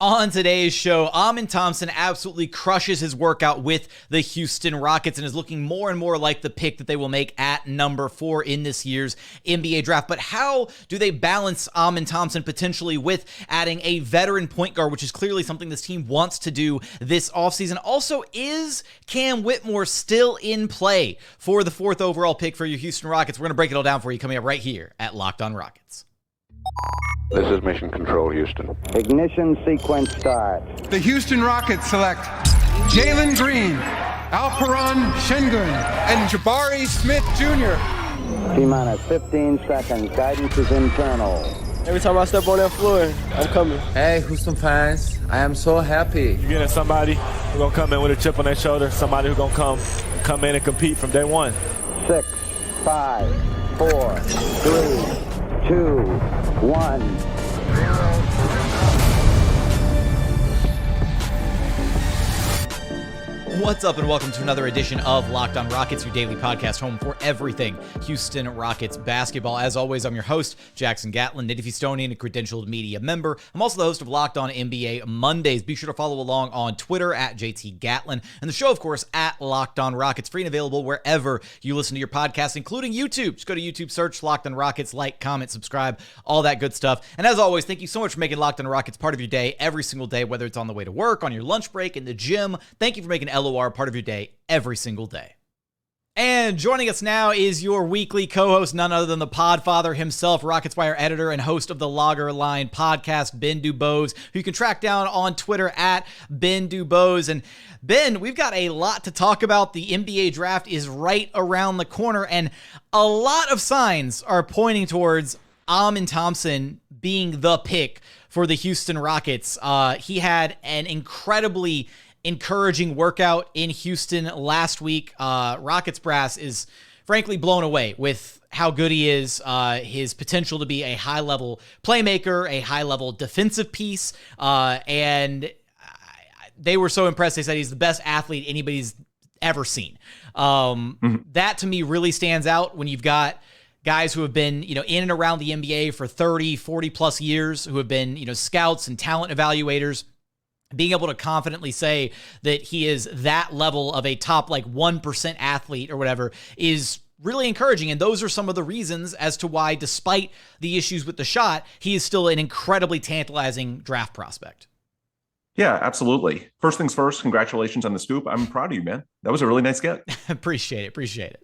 On today's show, Amen Thompson absolutely crushes his workout with the Houston Rockets and is looking more and more like the pick that they will make at number 4 in this year's NBA draft. But how do they balance Amen Thompson potentially with adding a veteran point guard, which is clearly something this team wants to do this offseason? Also, is Cam Whitmore still in play for the 4th overall pick for your Houston Rockets? We're going to break it all down for you coming up right here at Locked On Rockets. This is Mission Control, Houston. Ignition sequence start. The Houston Rockets select Jalen Green, Alperen Sengun, and Jabari Smith Jr. T-minus 15 seconds. Guidance is internal. Every time I step on that floor, I'm coming. Hey, Houston fans, I am so happy. You're getting somebody who's going to come in with a chip on their shoulder, somebody who's going to come in and compete from day one. 6, 5, 4, 3, 2, 1. What's up and welcome to another edition of Locked On Rockets, your daily podcast home for everything Houston Rockets basketball. As always, I'm your host, Jackson Gatlin, native Houstonian and credentialed media member. I'm also the host of Locked On NBA Mondays. Be sure to follow along on Twitter at JT Gatlin and the show, of course, at Locked On Rockets, free and available wherever you listen to your podcast, including YouTube. Just go to YouTube, search Locked On Rockets, like, comment, subscribe, all that good stuff. And as always, thank you so much for making Locked On Rockets part of your day every single day, whether it's on the way to work, on your lunch break, in the gym. Thank you for making LOR part of your day every single day. And joining us now is your weekly co-host, none other than the Podfather himself, Rockets Wire editor and host of the Logger Line podcast, Ben DuBose, who you can track down on Twitter at Ben DuBose. And Ben, we've got a lot to talk about. The NBA draft is right around the corner, and a lot of signs are pointing towards Amen Thompson being the pick for the Houston Rockets. He had an incredibly encouraging workout in Houston last week. Rockets brass is frankly blown away with how good he is, his potential to be a high-level playmaker, a high-level defensive piece, and they were so impressed. They said he's the best athlete anybody's ever seen. That to me really stands out when you've got guys who have been, in and around the NBA for 30, 40 plus years, who have been, scouts and talent evaluators. Being able to confidently say that he is that level of a top 1% athlete or whatever is really encouraging. And those are some of the reasons as to why, despite the issues with the shot, he is still an incredibly tantalizing draft prospect. Yeah, absolutely. First things first, congratulations on the scoop. I'm proud of you, man. That was a really nice get. Appreciate it.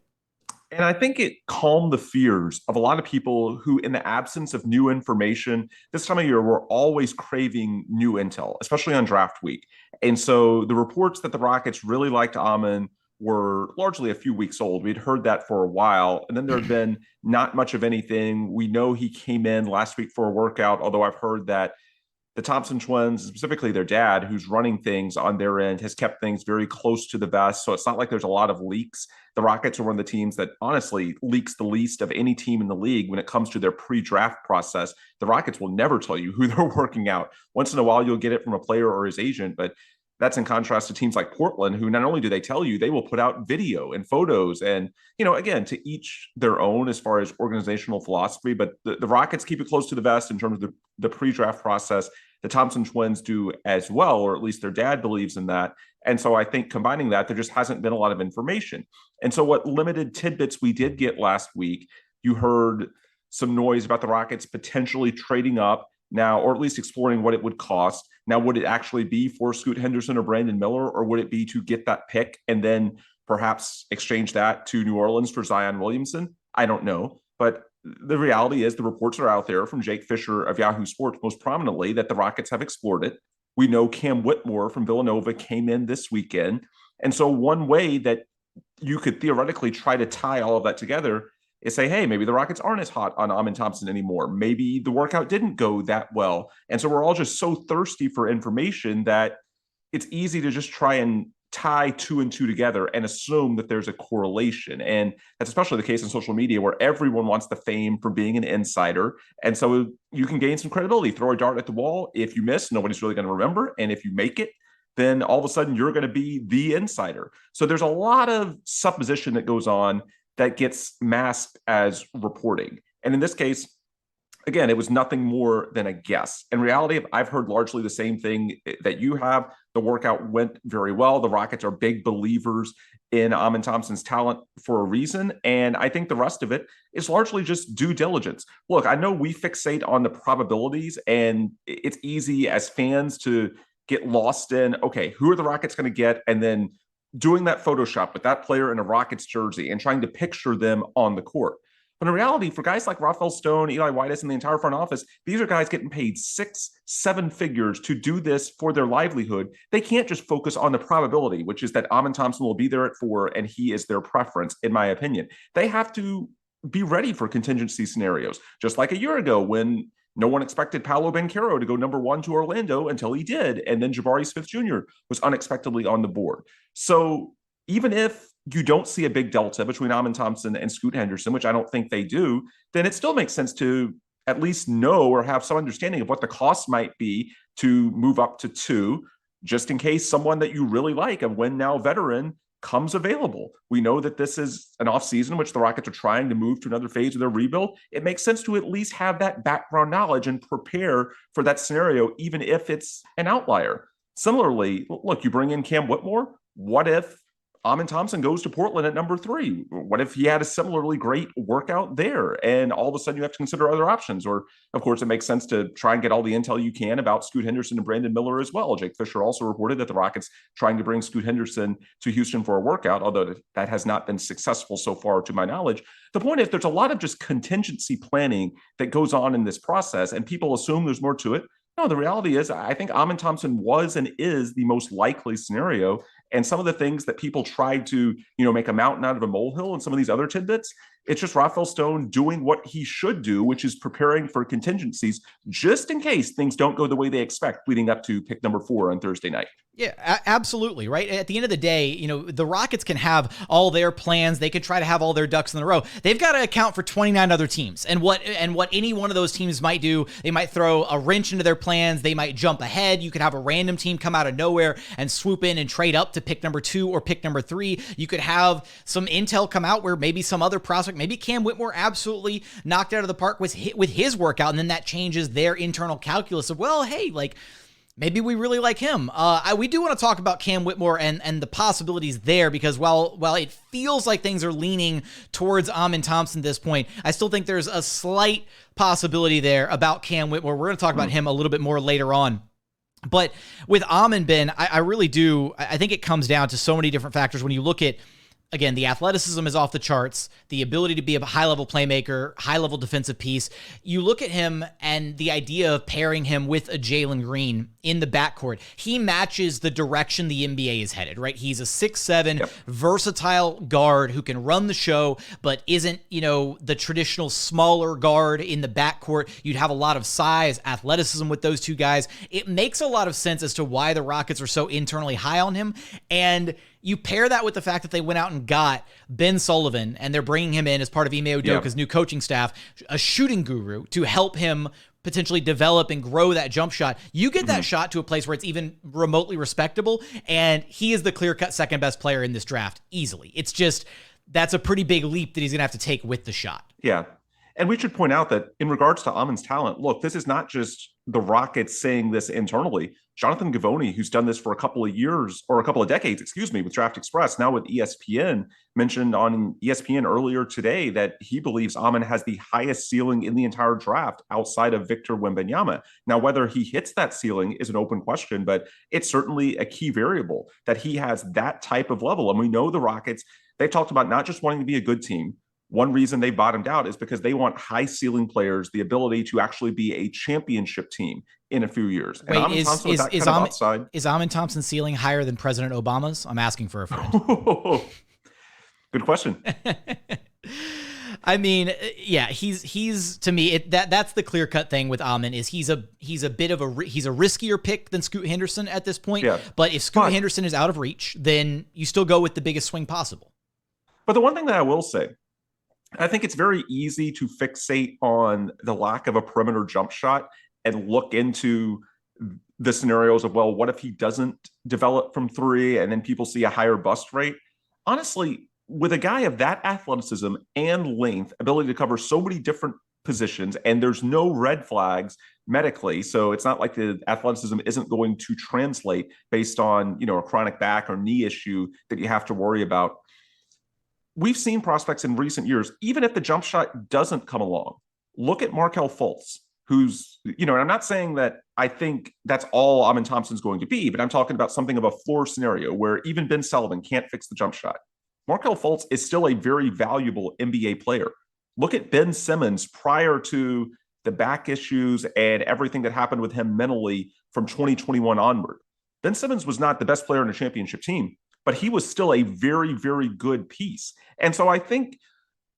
And I think it calmed the fears of a lot of people who, in the absence of new information, this time of year, were always craving new intel, especially on draft week. And so the reports that the Rockets really liked Amen were largely a few weeks old. We'd heard that for a while, and then there had been not much of anything. We know he came in last week for a workout, although I've heard that the Thompson twins, specifically their dad, who's running things on their end, has kept things very close to the vest. So it's not like there's a lot of leaks. The Rockets are one of the teams that honestly leaks the least of any team in the league when it comes to their pre-draft process. The Rockets will never tell you who they're working out. Once in a while, you'll get it from a player or his agent, but that's in contrast to teams like Portland, who not only do they tell you, they will put out video and photos and, again, to each their own as far as organizational philosophy. But the Rockets keep it close to the vest in terms of the pre-draft process. The Thompson twins do as well, or at least their dad believes in that. And so I think combining that, there just hasn't been a lot of information. And so what limited tidbits we did get last week, you heard some noise about the Rockets potentially trading up now, or at least exploring what it would cost. Now, would it actually be for Scoot Henderson or Brandon Miller, or would it be to get that pick and then perhaps exchange that to New Orleans for Zion Williamson? I don't know. But the reality is the reports are out there from Jake Fisher of Yahoo Sports, most prominently, that the Rockets have explored it. We know Cam Whitmore from Villanova came in this weekend. And so one way that you could theoretically try to tie all of that together is say, hey, maybe the Rockets aren't as hot on Amen Thompson anymore. Maybe the workout didn't go that well. And so we're all just so thirsty for information that it's easy to just try and tie 2 and 2 together and assume that there's a correlation. And that's especially the case in social media, where everyone wants the fame for being an insider. And so you can gain some credibility, throw a dart at the wall. If you miss, nobody's really going to remember. And if you make it, then all of a sudden you're going to be the insider. So there's a lot of supposition that goes on that gets masked as reporting. And in this case, again, it was nothing more than a guess. In reality, I've heard largely the same thing that you have. The workout went very well. The Rockets are big believers in Amen Thompson's talent for a reason. And I think the rest of it is largely just due diligence. Look, I know we fixate on the probabilities, and it's easy as fans to get lost in, okay, who are the Rockets going to get? And then doing that Photoshop with that player in a Rockets jersey and trying to picture them on the court. But in reality, for guys like Rafael Stone, Eli Whitus, and the entire front office, these are guys getting paid 6-7 figures to do this for their livelihood. They can't just focus on the probability, which is that Amen Thompson will be there at 4 and he is their preference, in my opinion. They have to be ready for contingency scenarios, just like a year ago when no one expected Paolo Banchero to go number 1 to Orlando until he did. And then Jabari Smith Jr. was unexpectedly on the board. So even if you don't see a big delta between Amen Thompson and Scoot Henderson, which I don't think they do, then it still makes sense to at least know or have some understanding of what the cost might be to move up to 2, just in case someone that you really like, a win now veteran, comes available. We know that this is an offseason in which the Rockets are trying to move to another phase of their rebuild. It makes sense to at least have that background knowledge and prepare for that scenario, even if it's an outlier. Similarly, look, you bring in Cam Whitmore. What if Amen Thompson goes to Portland at number 3? What if he had a similarly great workout there? And all of a sudden you have to consider other options. Or, of course, it makes sense to try and get all the intel you can about Scoot Henderson and Brandon Miller as well. Jake Fisher also reported that the Rockets trying to bring Scoot Henderson to Houston for a workout, although that has not been successful so far to my knowledge. The point is there's a lot of just contingency planning that goes on in this process, and people assume there's more to it. No, the reality is I think Amen Thompson was and is the most likely scenario. And some of the things that people tried to, make a mountain out of a molehill and some of these other tidbits, it's just Rafael Stone doing what he should do, which is preparing for contingencies just in case things don't go the way they expect leading up to pick number 4 on Thursday night. Yeah, absolutely. Right. At the end of the day, the Rockets can have all their plans. They could try to have all their ducks in a row. They've got to account for 29 other teams, and what any one of those teams might do. They might throw a wrench into their plans. They might jump ahead. You could have a random team come out of nowhere and swoop in and trade up to pick number 2 or pick number 3. You could have some intel come out where maybe some other prospect, maybe Cam Whitmore absolutely knocked out of the park with his workout, and then that changes their internal calculus of, well, hey, maybe we really like him. We do want to talk about Cam Whitmore and the possibilities there, because while it feels like things are leaning towards Amen Thompson at this point, I still think there's a slight possibility there about Cam Whitmore. We're going to talk about him a little bit more later on. But with Amen, Ben, I really do. I think it comes down to so many different factors. When you look at, again, the athleticism is off the charts, the ability to be a high-level playmaker, high-level defensive piece. You look at him and the idea of pairing him with a Jalen Green in the backcourt. He matches the direction the NBA is headed, right? He's a 6'7", versatile guard who can run the show, but isn't, the traditional smaller guard in the backcourt. You'd have a lot of size, athleticism with those two guys. It makes a lot of sense as to why the Rockets are so internally high on him. And you pair that with the fact that they went out and got Ben Sullivan, and they're bringing him in as part of Ime Udoka's new coaching staff, a shooting guru to help him potentially develop and grow that jump shot. You get that shot to a place where it's even remotely respectable, and he is the clear-cut second best player in this draft easily. It's just, that's a pretty big leap that he's going to have to take with the shot. Yeah. And we should point out that in regards to Amen's talent, look, this is not just the Rockets saying this internally. Jonathan Givony, who's done this for a couple of years, or a couple of decades, with Draft Express, now with ESPN, mentioned on ESPN earlier today that he believes Amen has the highest ceiling in the entire draft outside of Victor Wembanyama. Now, whether he hits that ceiling is an open question, but it's certainly a key variable that he has that type of level. And we know the Rockets, they've talked about not just wanting to be a good team. One reason they bottomed out is because they want high ceiling players, the ability to actually be a championship team in a few years. And wait, is Amen Thompson's ceiling higher than President Obama's? I'm asking for a friend. Good question. I mean, yeah, he's to me that's the clear cut thing with Amen is he's a bit of he's a riskier pick than Scoot Henderson at this point. Yeah. But if Scoot Henderson is out of reach, then you still go with the biggest swing possible. But the one thing that I will say, I think it's very easy to fixate on the lack of a perimeter jump shot and look into the scenarios of, well, what if he doesn't develop from 3 and then people see a higher bust rate? Honestly, with a guy of that athleticism and length, ability to cover so many different positions, and there's no red flags medically. So it's not like the athleticism isn't going to translate based on, a chronic back or knee issue that you have to worry about. We've seen prospects in recent years, even if the jump shot doesn't come along. Look at Markelle Fultz, who's, and I'm not saying that I think that's all Amen Thompson's going to be, but I'm talking about something of a floor scenario where even Ben Sullivan can't fix the jump shot. Markelle Fultz is still a very valuable NBA player. Look at Ben Simmons prior to the back issues and everything that happened with him mentally from 2021 onward. Ben Simmons was not the best player in a championship team, but he was still a very, very good piece. And so I think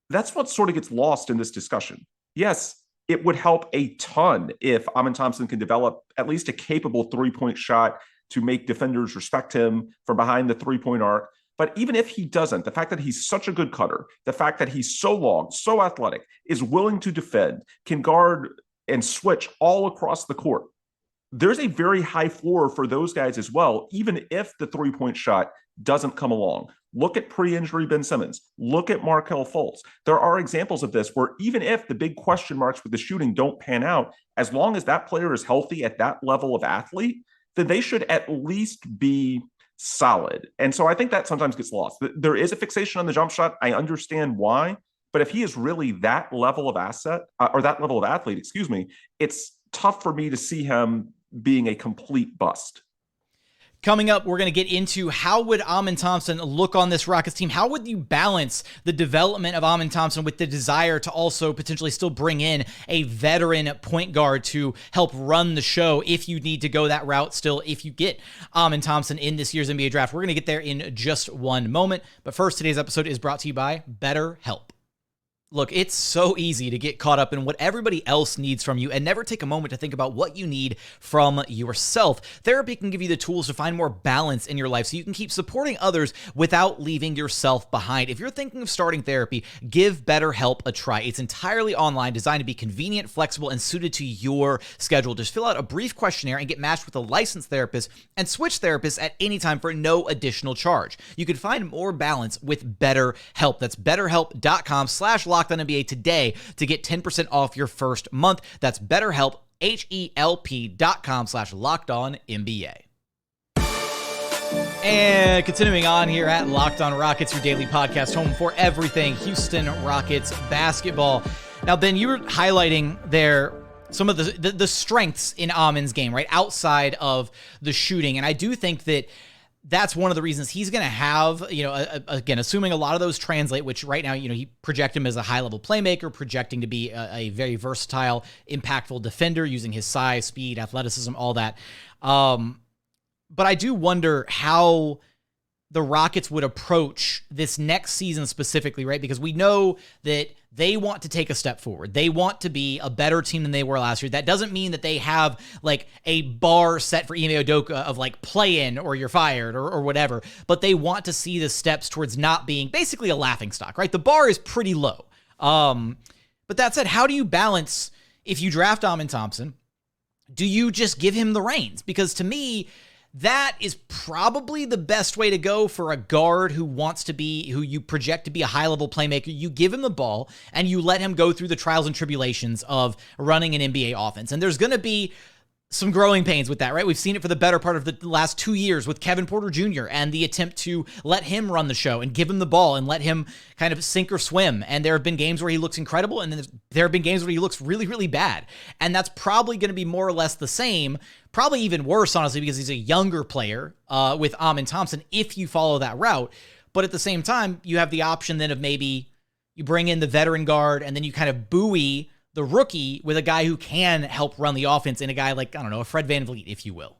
that's what sort of gets lost in this discussion. Yes, it would help a ton if Amen Thompson can develop at least a capable three-point shot to make defenders respect him from behind the three-point arc. But even if he doesn't, the fact that he's such a good cutter, the fact that he's so long, so athletic, is willing to defend, can guard and switch all across the court, there's a very high floor for those guys as well, even if the three-point shot doesn't come along. Look at pre-injury Ben Simmons. Look at Markelle Fultz. There are examples of this where even if the big question marks with the shooting don't pan out, as long as that player is healthy at that level of athlete, then they should at least be solid. And so I think that sometimes gets lost. There is a fixation on the jump shot. I understand why, but if he is really that level of asset or that level of athlete, it's tough for me to see him being a complete bust. Coming up, we're going to get into how would Amen Thompson look on this Rockets team? How would you balance the development of Amen Thompson with the desire to also potentially still bring in a veteran point guard to help run the show if you need to go that route still, if you get Amen Thompson in this year's NBA draft? We're going to get there in just one moment. But first, today's episode is brought to you by BetterHelp. Look, it's so easy to get caught up in what everybody else needs from you and never take a moment to think about what you need from yourself. Therapy can give you the tools to find more balance in your life so you can keep supporting others without leaving yourself behind. If you're thinking of starting therapy, give BetterHelp a try. It's entirely online, designed to be convenient, flexible, and suited to your schedule. Just fill out a brief questionnaire and get matched with a licensed therapist and switch therapists at any time for no additional charge. You can find more balance with BetterHelp. That's BetterHelp.com/LockedOnNBA today to get 10% off your first month. That's BetterHelp, HELP.com/LockedOnNBA. And continuing on here at Locked On Rockets, your daily podcast home for everything Houston Rockets basketball. Now, Ben, you were highlighting there some of the strengths in Amen's game, right, outside of the shooting. And I do think that that's one of the reasons he's going to have, again, assuming a lot of those translate, which right now, he project him as a high-level playmaker, projecting to be a very versatile, impactful defender using his size, speed, athleticism, all that. But I do wonder how the Rockets would approach this next season specifically, right? Because we know that they want to take a step forward. They want to be a better team than they were last year. That doesn't mean that they have like a bar set for Ime Udoka of like play in or you're fired or whatever, but they want to see the steps towards not being basically a laughingstock, right? The bar is pretty low. But that said, how do you balance if you draft Amen Thompson? Do you just give him the reins? Because to me, that is probably the best way to go for a guard who you project to be a high-level playmaker. You give him the ball, and you let him go through the trials and tribulations of running an NBA offense. And there's going to be some growing pains with that, right? We've seen it for the better part of the last 2 years with Kevin Porter Jr. and the attempt to let him run the show and give him the ball and let him kind of sink or swim. And there have been games where he looks incredible, and then there have been games where he looks really, really bad. And that's probably going to be more or less the same, probably even worse, honestly, because he's a younger player with Amen Thompson if you follow that route. But at the same time, you have the option then of maybe you bring in the veteran guard and then you kind of buoy the rookie with a guy who can help run the offense and a guy like, I don't know, a Fred VanVleet, if you will.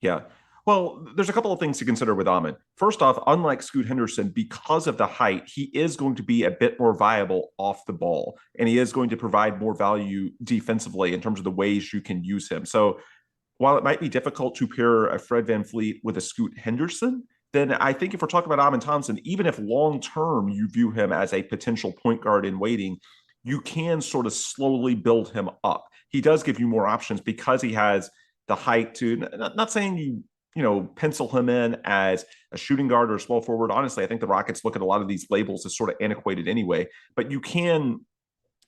Yeah. Well, there's a couple of things to consider with Amen. First off, unlike Scoot Henderson, because of the height, he is going to be a bit more viable off the ball, and he is going to provide more value defensively in terms of the ways you can use him. So while it might be difficult to pair a Fred VanVleet with a Scoot Henderson, then I think if we're talking about Amen Thompson, even if long-term you view him as a potential point guard in waiting, you can sort of slowly build him up. He does give you more options because he has the height to, not saying you pencil him in as a shooting guard or a small forward. Honestly, I think the Rockets look at a lot of these labels as sort of antiquated anyway, but you can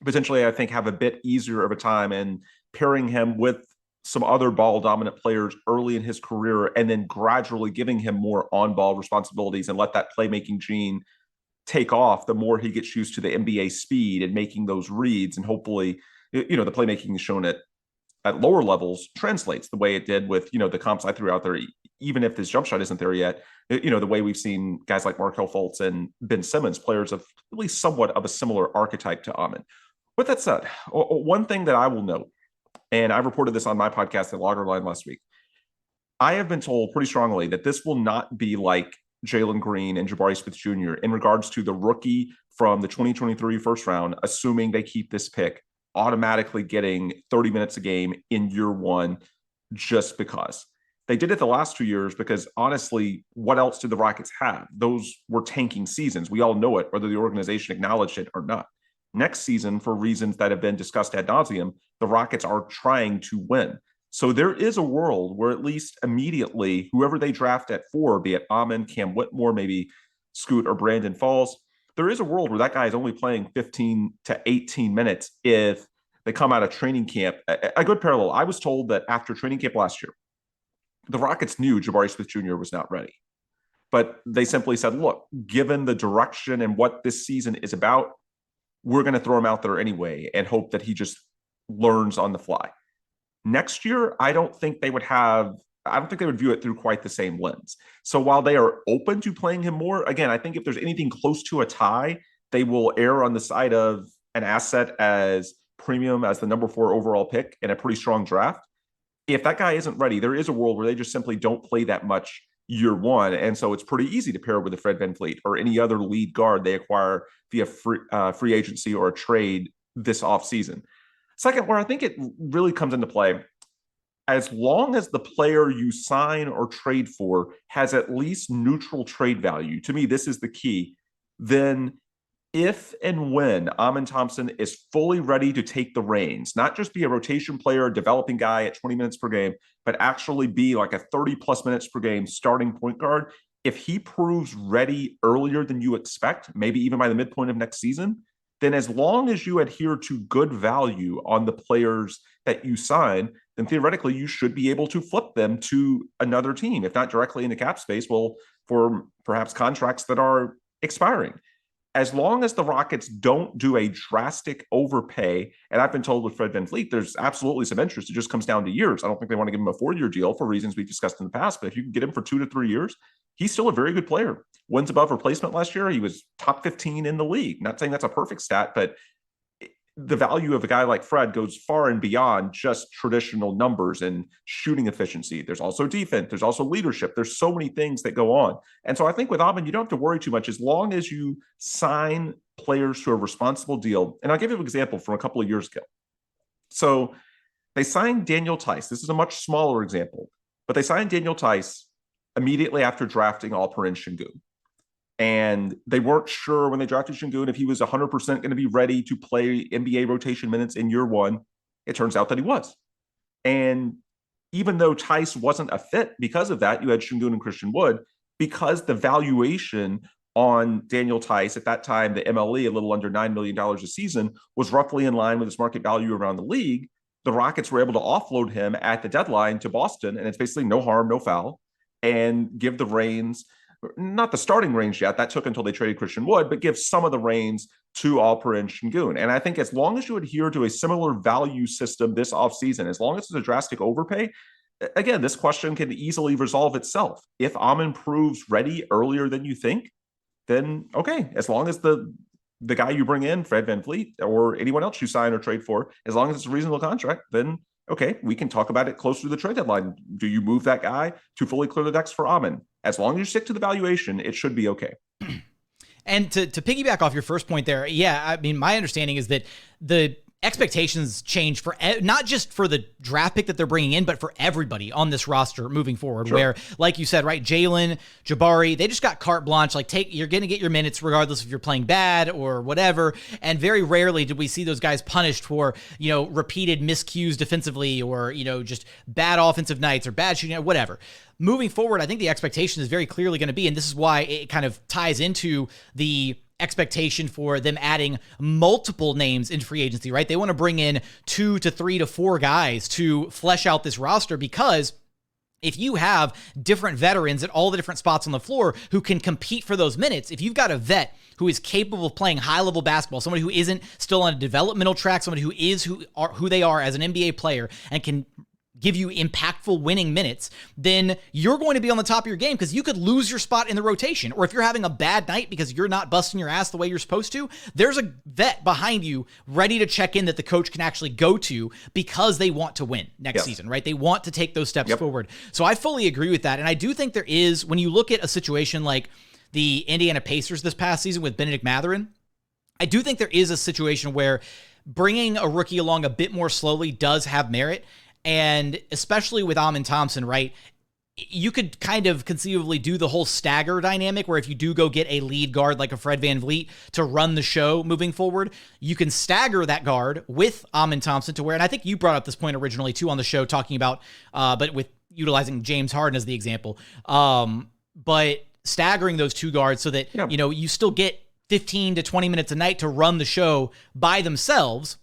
potentially, I think, have a bit easier of a time in pairing him with some other ball dominant players early in his career and then gradually giving him more on ball responsibilities and let that playmaking gene take off the more he gets used to the NBA speed and making those reads. And hopefully, the playmaking is shown at lower levels translates the way it did with, the comps I threw out there, even if his jump shot isn't there yet, the way we've seen guys like Markelle Fultz and Ben Simmons, players of at least somewhat of a similar archetype to Amen. With that said, one thing that I will note, and I reported this on my podcast at Loggerline last week, I have been told pretty strongly that this will not be like Jalen Green and Jabari Smith Jr. in regards to the rookie from the 2023 first round, assuming they keep this pick, automatically getting 30 minutes a game in year one just because. They did it the last 2 years because, honestly, what else did the Rockets have? Those were tanking seasons. We all know it, whether the organization acknowledged it or not. Next season, for reasons that have been discussed ad nauseum, the Rockets are trying to win. So there is a world where at least immediately, whoever they draft at 4, be it Amen, Cam Whitmore, maybe Scoot or Brandon Falls, there is a world where that guy is only playing 15 to 18 minutes if they come out of training camp. A good parallel, I was told that after training camp last year, the Rockets knew Jabari Smith Jr. was not ready. But they simply said, look, given the direction and what this season is about, we're going to throw him out there anyway and hope that he just learns on the fly. Next year, I don't think they would view it through quite the same lens. So while they are open to playing him more, again, I think if there's anything close to a tie, they will err on the side of an asset as premium as the number 4 overall pick in a pretty strong draft. If that guy isn't ready, there is a world where they just simply don't play that much year one. And so it's pretty easy to pair with a Fred VanVleet or any other lead guard they acquire via free agency or a trade this offseason. Second, where I think it really comes into play, as long as the player you sign or trade for has at least neutral trade value, to me, this is the key, then if and when Amen Thompson is fully ready to take the reins, not just be a rotation player, developing guy at 20 minutes per game, but actually be like a 30 plus minutes per game starting point guard, if he proves ready earlier than you expect, maybe even by the midpoint of next season, then as long as you adhere to good value on the players that you sign, then theoretically you should be able to flip them to another team, if not directly into cap space, well, for perhaps contracts that are expiring. As long as the Rockets don't do a drastic overpay, and I've been told with Fred VanVleet, there's absolutely some interest. It just comes down to years. I don't think they want to give him a 4-year deal for reasons we've discussed in the past, but if you can get him for 2 to 3 years, he's still a very good player. Wins above replacement last year. He was top 15 in the league. Not saying that's a perfect stat, but the value of a guy like Fred goes far and beyond just traditional numbers and shooting efficiency. There's also defense. There's also leadership. There's so many things that go on. And so I think with Amen, you don't have to worry too much as long as you sign players to a responsible deal. And I'll give you an example from a couple of years ago. So they signed Daniel Theis. This is a much smaller example, but they signed Daniel Theis immediately after drafting Alperen Sengun. And they weren't sure when they drafted Sengun if he was 100% going to be ready to play NBA rotation minutes in year one. It turns out that he was. And even though Theis wasn't a fit because of that, you had Sengun and Christian Wood, because the valuation on Daniel Theis at that time, the MLE, a little under $9 million a season, was roughly in line with his market value around the league. The Rockets were able to offload him at the deadline to Boston, and it's basically no harm, no foul, and give the reins, not the starting range yet, that took until they traded Christian Wood, but give some of the reins to Alperen Sengun. And I think as long as you adhere to a similar value system this offseason, as long as it's a drastic overpay, again, this question can easily resolve itself. If Amen proves ready earlier than you think, then okay, as long as the guy you bring in, Fred VanVleet, or anyone else you sign or trade for, as long as it's a reasonable contract, then okay, we can talk about it closer to the trade deadline. Do you move that guy to fully clear the decks for Amen? As long as you stick to the valuation, it should be okay. And to piggyback off your first point there, yeah, I mean, my understanding is that the expectations change for not just for the draft pick that they're bringing in, but for everybody on this roster moving forward. Sure. Where, like you said, right, Jalen, Jabari, they just got carte blanche. Like, you're going to get your minutes regardless if you're playing bad or whatever. And very rarely did we see those guys punished for, repeated miscues defensively or, just bad offensive nights or bad shooting, whatever. Moving forward, I think the expectation is very clearly going to be, and this is why it kind of ties into the expectation for them adding multiple names in free agency, right? They want to bring in 2 to 3 to 4 guys to flesh out this roster, because if you have different veterans at all the different spots on the floor who can compete for those minutes, if you've got a vet who is capable of playing high-level basketball, somebody who isn't still on a developmental track, somebody who is who they are as an NBA player and can give you impactful winning minutes, then you're going to be on the top of your game, because you could lose your spot in the rotation. Or if you're having a bad night because you're not busting your ass the way you're supposed to, there's a vet behind you ready to check in that the coach can actually go to, because they want to win next season, right? They want to take those steps forward. So I fully agree with that. And I do think there is, when you look at a situation like the Indiana Pacers this past season with Bennedict Mathurin, I do think there is a situation where bringing a rookie along a bit more slowly does have merit. And especially with Amen Thompson, right? You could kind of conceivably do the whole stagger dynamic, where if you do go get a lead guard like a Fred VanVleet to run the show moving forward, you can stagger that guard with Amen Thompson to where, and I think you brought up this point originally too on the show, talking about, but with utilizing James Harden as the example, but staggering those 2 guards so that, you know, you still get 15 to 20 minutes a night to run the show by themselves.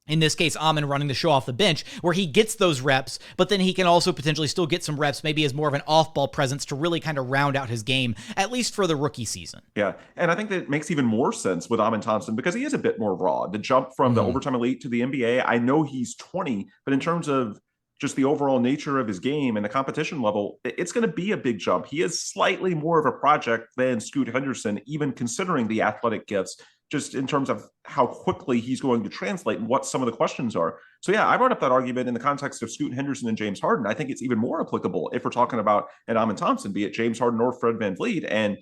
In this case, Amen running the show off the bench, where he gets those reps, but then he can also potentially still get some reps, maybe as more of an off-ball presence to really kind of round out his game, at least for the rookie season. Yeah, and I think that it makes even more sense with Amen Thompson, because he is a bit more raw. The jump from the overtime elite to the NBA, I know he's 20, but in terms of just the overall nature of his game and the competition level, it's going to be a big jump. He is slightly more of a project than Scoot Henderson, even considering the athletic gifts, just in terms of how quickly he's going to translate and what some of the questions are. So yeah, I brought up that argument in the context of Scoot Henderson and James Harden. I think it's even more applicable if we're talking about an Amen Thompson, be it James Harden or Fred VanVleet, and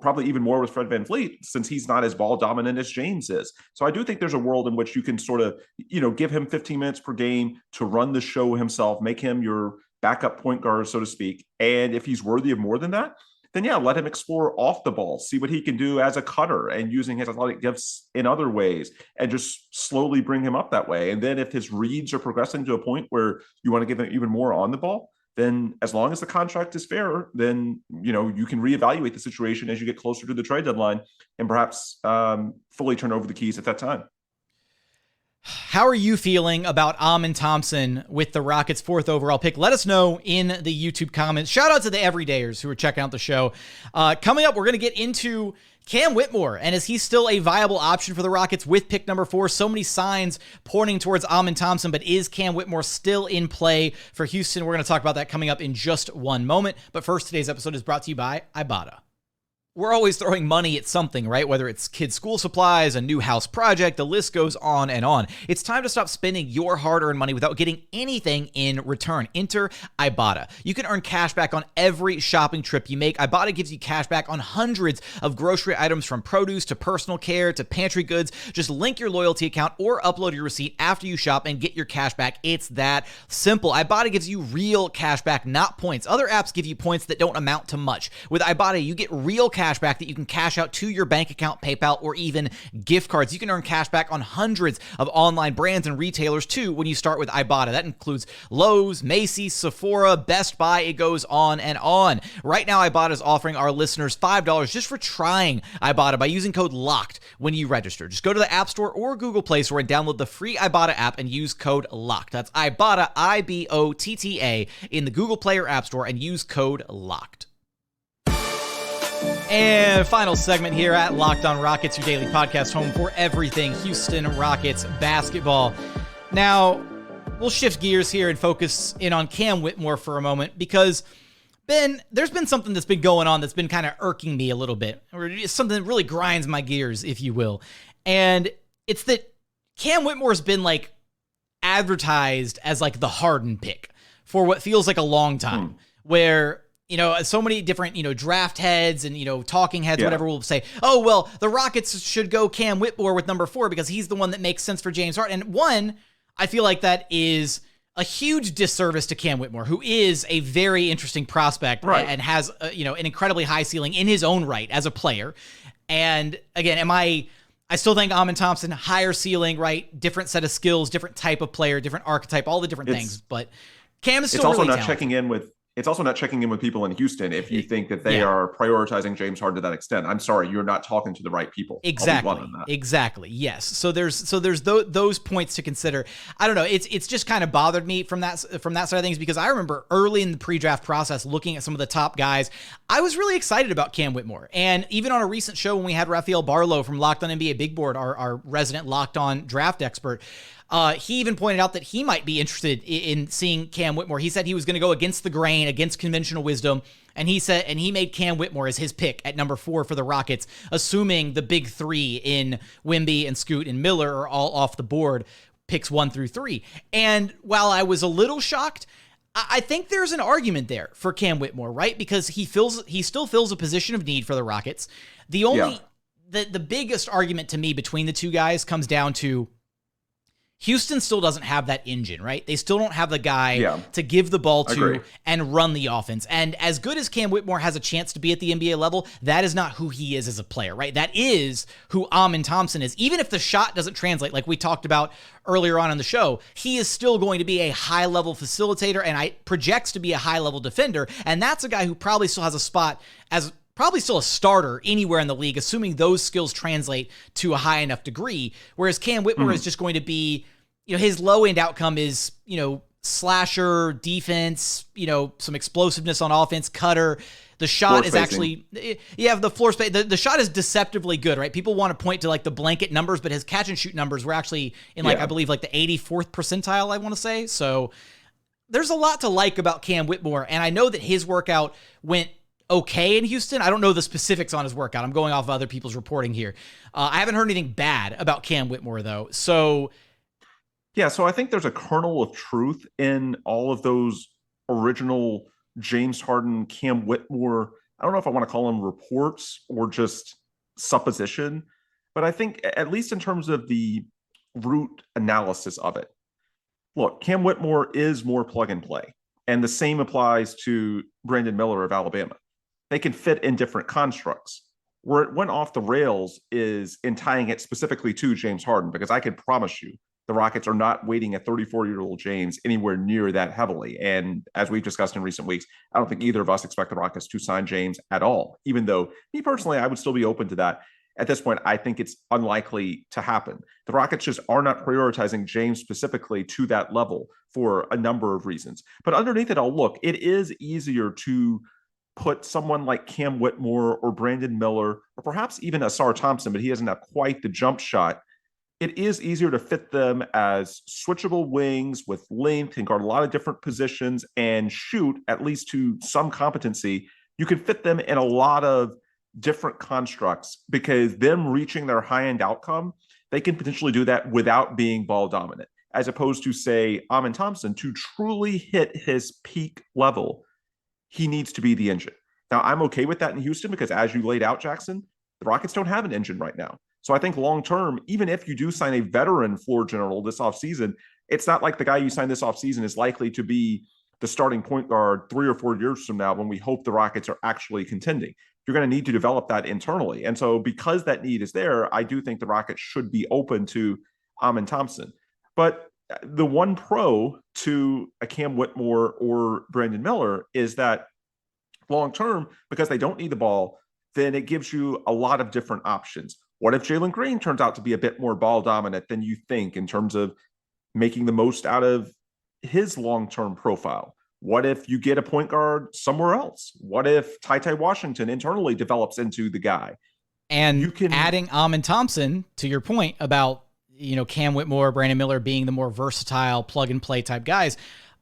probably even more with Fred VanVleet, since he's not as ball dominant as James is. So I do think there's a world in which you can sort of, you know, give him 15 minutes per game to run the show himself, make him your backup point guard, so to speak. And if he's worthy of more than that, then yeah, let him explore off the ball, see what he can do as a cutter and using his athletic gifts in other ways, and just slowly bring him up that way. And then if his reads are progressing to a point where you want to give him even more on the ball, then as long as the contract is fair, then, you know, you can reevaluate the situation as you get closer to the trade deadline and perhaps fully turn over the keys at that time. How are you feeling about Amen Thompson with the Rockets' 4th overall pick? Let us know in the YouTube comments. Shout out to the everydayers who are checking out the show. Coming up, we're going to get into Cam Whitmore, and is he still a viable option for the Rockets with pick number 4? So many signs pointing towards Amen Thompson, but is Cam Whitmore still in play for Houston? We're going to talk about that coming up in just one moment. But first, today's episode is brought to you by Ibotta. We're always throwing money at something, right? Whether it's kids' school supplies, a new house project, the list goes on and on. It's time to stop spending your hard-earned money without getting anything in return. Enter Ibotta. You can earn cash back on every shopping trip you make. Ibotta gives you cash back on hundreds of grocery items, from produce to personal care to pantry goods. Just link your loyalty account or upload your receipt after you shop and get your cash back. It's that simple. Ibotta gives you real cash back, not points. Other apps give you points that don't amount to much. With Ibotta, you get real cash back that you can cash out to your bank account, PayPal, or even gift cards. You can earn cash back on hundreds of online brands and retailers too when you start with Ibotta. That includes Lowe's, Macy's, Sephora, Best Buy. It goes on and on. Right now, Ibotta is offering our listeners $5 just for trying Ibotta by using code LOCKED when you register. Just go to the App Store or Google Play Store and download the free Ibotta app and use code LOCKED. That's Ibotta, Ibotta, in the Google Play or App Store, and use code LOCKED. And final segment here at Locked On Rockets, your daily podcast home for everything Houston Rockets basketball. Now, we'll shift gears here and focus in on Cam Whitmore for a moment, because, Ben, there's been something that's been going on that's been kind of irking me a little bit, or something that really grinds my gears, if you will. And it's that Cam Whitmore's been, like, advertised as, like, the Harden pick for what feels like a long time, where, you know, so many different, you know, draft heads and, you know, talking heads, whatever, will say, oh, well, the Rockets should go Cam Whitmore with number 4 because he's the one that makes sense for James Harden. And one, I feel like that is a huge disservice to Cam Whitmore, who is a very interesting prospect, and has, you know, an incredibly high ceiling in his own right as a player. And again, I still think Amen Thompson, higher ceiling, right? Different set of skills, different type of player, different archetype, all the different things. But Cam is still really talented. Checking in with It's also not checking in with people in Houston if you think that they are prioritizing James Harden to that extent. I'm sorry, you're not talking to the right people. Exactly. Yes. So there's those points to consider. I don't know. It's just kind of bothered me from that side of things, because I remember early in the pre-draft process looking at some of the top guys. I was really excited about Cam Whitmore, and even on a recent show when we had Rafael Barlow from Locked On NBA Big Board, our resident Locked On draft expert. He even pointed out that he might be interested in seeing Cam Whitmore. He said he was going to go against the grain, against conventional wisdom. And he made Cam Whitmore as his pick at number 4 for the Rockets, assuming the big 3 in Wemby and Scoot and Miller are all off the board, picks 1 through 3. And while I was a little shocked, I think there's an argument there for Cam Whitmore, right? Because he still fills a position of need for the Rockets. The biggest argument to me between the two guys comes down to Houston still doesn't have that engine, right? They still don't have the guy to give the ball to and run the offense. And as good as Cam Whitmore has a chance to be at the NBA level, that is not who he is as a player, right? That is who Amen Thompson is. Even if the shot doesn't translate, like we talked about earlier on in the show, he is still going to be a high-level facilitator and projects to be a high-level defender. And that's a guy who probably still has a spot as probably still a starter anywhere in the league, assuming those skills translate to a high enough degree. Whereas Cam Whitmore is just going to be, his low end outcome is, slasher, defense, some explosiveness on offense, cutter. The shot is actually, the floor space. The shot is deceptively good, right? People want to point to like the blanket numbers, but his catch and shoot numbers were actually in I believe like the 84th percentile, I want to say. So there's a lot to like about Cam Whitmore. And I know that his workout went okay in Houston. I don't know the specifics on his workout. I'm going off of other people's reporting here. I haven't heard anything bad about Cam Whitmore though. So I think there's a kernel of truth in all of those original James Harden, Cam Whitmore. I don't know if I want to call them reports or just supposition, but I think at least in terms of the root analysis of it, look, Cam Whitmore is more plug and play. And the same applies to Brandon Miller of Alabama. They can fit in different constructs. Where it went off the rails is in tying it specifically to James Harden, because I can promise you the Rockets are not weighting a 34-year-old James anywhere near that heavily. And as we've discussed in recent weeks, I don't think either of us expect the Rockets to sign James at all, even though me personally, I would still be open to that. At this point, I think it's unlikely to happen. The Rockets just are not prioritizing James specifically to that level for a number of reasons. But underneath it all, look, it is easier to put someone like Cam Whitmore or Brandon Miller, or perhaps even Asar Thompson, but he doesn't have quite the jump shot. It is easier to fit them as switchable wings with length and guard a lot of different positions and shoot at least to some competency. You can fit them in a lot of different constructs because them reaching their high-end outcome, they can potentially do that without being ball dominant, as opposed to, say, Amen Thompson, to truly hit his peak level, he needs to be the engine. Now, I'm okay with that in Houston because, as you laid out, Jackson, the Rockets don't have an engine right now. So I think long-term, even if you do sign a veteran floor general this offseason, it's not like the guy you sign this offseason is likely to be the starting point guard 3 or 4 years from now when we hope the Rockets are actually contending. You're going to need to develop that internally. And so because that need is there, I do think the Rockets should be open to Amen Thompson. But the one pro to a Cam Whitmore or Brandon Miller is that long-term, because they don't need the ball, then it gives you a lot of different options. What if Jalen Green turns out to be a bit more ball dominant than you think in terms of making the most out of his long-term profile? What if you get a point guard somewhere else? What if Tate Washington internally develops into the guy? And adding Amen Thompson, to your point about, Cam Whitmore, Brandon Miller being the more versatile plug-and-play type guys,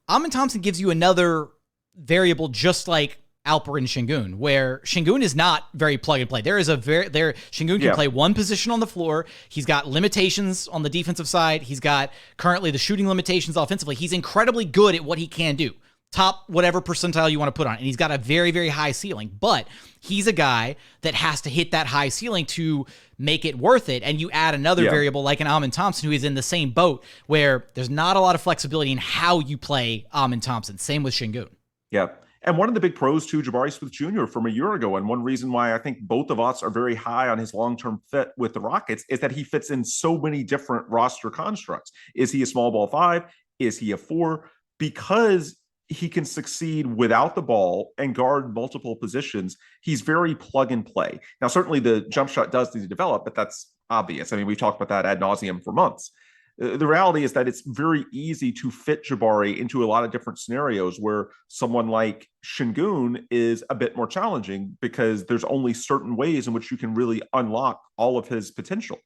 Amen Thompson gives you another variable just like Alperen Sengun, where Sengun is not very plug and play. Sengun can play one position on the floor. He's got limitations on the defensive side. He's got currently the shooting limitations offensively. He's incredibly good at what he can do. Top whatever percentile you want to put on it. And he's got a very, very high ceiling. But he's a guy that has to hit that high ceiling to make it worth it. And you add another variable like an Amen Thompson who is in the same boat where there's not a lot of flexibility in how you play Amen Thompson. Same with Sengun. Yeah. And one of the big pros to Jabari Smith Jr. from a year ago, and one reason why I think both of us are very high on his long-term fit with the Rockets, is that he fits in so many different roster constructs. Is he a small ball 5? Is he a 4? Because he can succeed without the ball and guard multiple positions. He's very plug and play. Now, certainly the jump shot does need to develop, but that's obvious. I mean, we've talked about that ad nauseum for months. The reality is that it's very easy to fit Jabari into a lot of different scenarios where someone like Sengun is a bit more challenging because there's only certain ways in which you can really unlock all of his potential.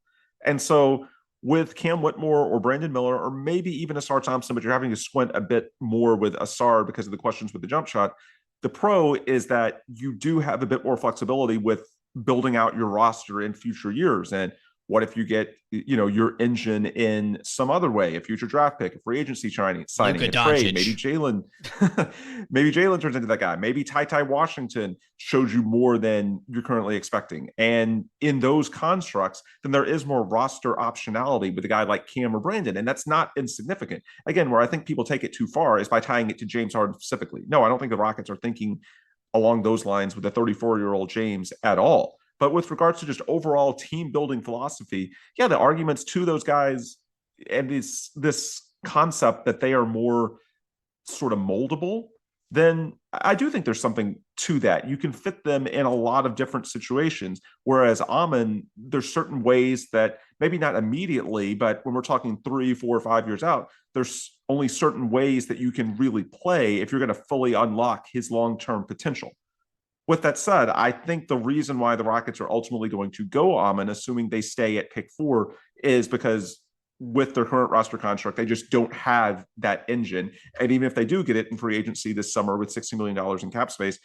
And so with Cam Whitmore or Brandon Miller, or maybe even Ausar Thompson, but you're having to squint a bit more with Ausar because of the questions with the jump shot, the pro is that you do have a bit more flexibility with building out your roster in future years. And what if you get, your engine in some other way, a future draft pick, a free agency signing, a trade, maybe Jalen turns into that guy. Maybe Ty Washington shows you more than you're currently expecting. And in those constructs, then there is more roster optionality with a guy like Cam or Brandon. And that's not insignificant. Again, where I think people take it too far is by tying it to James Harden specifically. No, I don't think the Rockets are thinking along those lines with a 34-year-old James at all. But with regards to just overall team building philosophy, yeah, the arguments to those guys and this concept that they are more sort of moldable, then I do think there's something to that. You can fit them in a lot of different situations. Whereas Amen, there's certain ways that maybe not immediately, but when we're talking 3, 4, 5 years out, there's only certain ways that you can really play if you're going to fully unlock his long-term potential. With that said, I think the reason why the Rockets are ultimately going to go Amen, assuming they stay at pick 4, is because with their current roster construct, they just don't have that engine. And even if they do get it in free agency this summer with $60 million in cap space,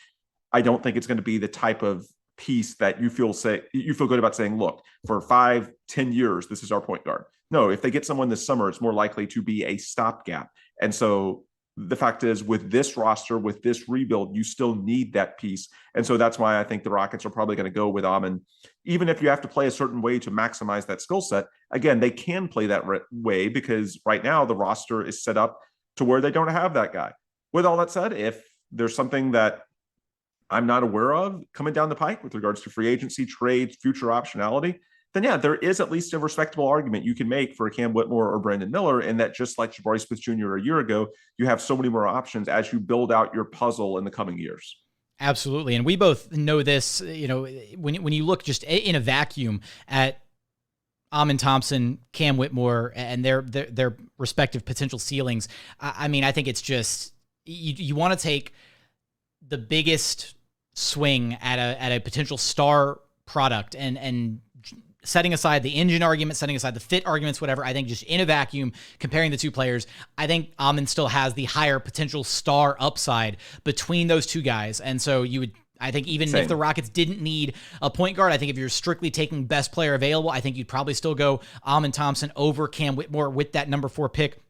I don't think it's going to be the type of piece that you feel good about saying, look, for 5-10 years, this is our point guard. No, if they get someone this summer, it's more likely to be a stopgap. And so the fact is, with this roster, with this rebuild, you still need that piece. And so that's why I think the Rockets are probably going to go with Amen. Even if you have to play a certain way to maximize that skill set, again, they can play that way because right now the roster is set up to where they don't have that guy. With all that said, if there's something that I'm not aware of coming down the pike with regards to free agency, trades, future optionality, then yeah, there is at least a respectable argument you can make for a Cam Whitmore or Brandon Miller, and that just like Jabari Smith Jr. a year ago, you have so many more options as you build out your puzzle in the coming years. Absolutely. And we both know this, when you look just in a vacuum at Amen Thompson, Cam Whitmore, and their respective potential ceilings. I mean, I think it's just, you want to take the biggest swing at a potential star product and setting aside the engine argument, setting aside the fit arguments, whatever, I think just in a vacuum, comparing the two players, I think Amen still has the higher potential star upside between those two guys. And so I think even if the Rockets didn't need a point guard, I think if you're strictly taking best player available, I think you'd probably still go Amen Thompson over Cam Whitmore with that number 4 pick.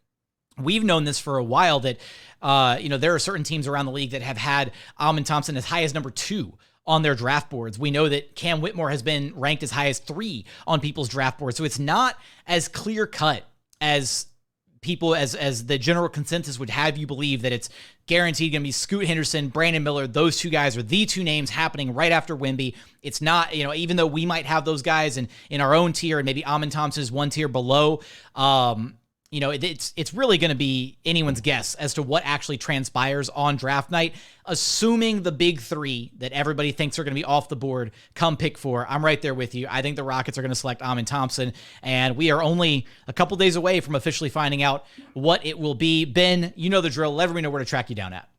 We've known this for a while that, there are certain teams around the league that have had Amen Thompson as high as number 2 on their draft boards. We know that Cam Whitmore has been ranked as high as 3 on people's draft boards. So it's not as clear cut as people, as the general consensus would have you believe, that it's guaranteed going to be Scoot Henderson, Brandon Miller. Those two guys are the 2 names happening right after Wemby. It's not, even though we might have those guys in our own tier, and maybe Amen Thompson is 1 tier below, it's really going to be anyone's guess as to what actually transpires on draft night, assuming the big 3 that everybody thinks are going to be off the board come pick 4. I'm right there with you. I think the Rockets are going to select Amen Thompson, and we are only a couple days away from officially finding out what it will be. Ben, you know the drill. Let everybody know where to track you down at.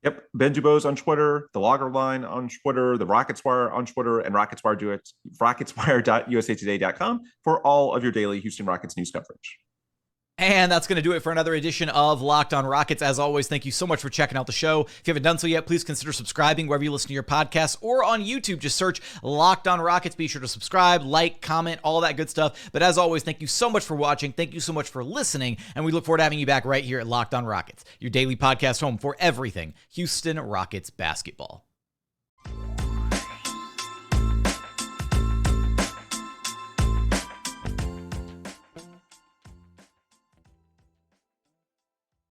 Yep. Ben DuBose on Twitter, the Logger Line on Twitter, the Rockets Wire on Twitter, and rocketswire.usatoday.com for all of your daily Houston Rockets news coverage. And that's going to do it for another edition of Locked on Rockets. As always, thank you so much for checking out the show. If you haven't done so yet, please consider subscribing wherever you listen to your podcasts, or on YouTube. Just search Locked on Rockets. Be sure to subscribe, like, comment, all that good stuff. But as always, thank you so much for watching. Thank you so much for listening. And we look forward to having you back right here at Locked on Rockets, your daily podcast home for everything Houston Rockets basketball.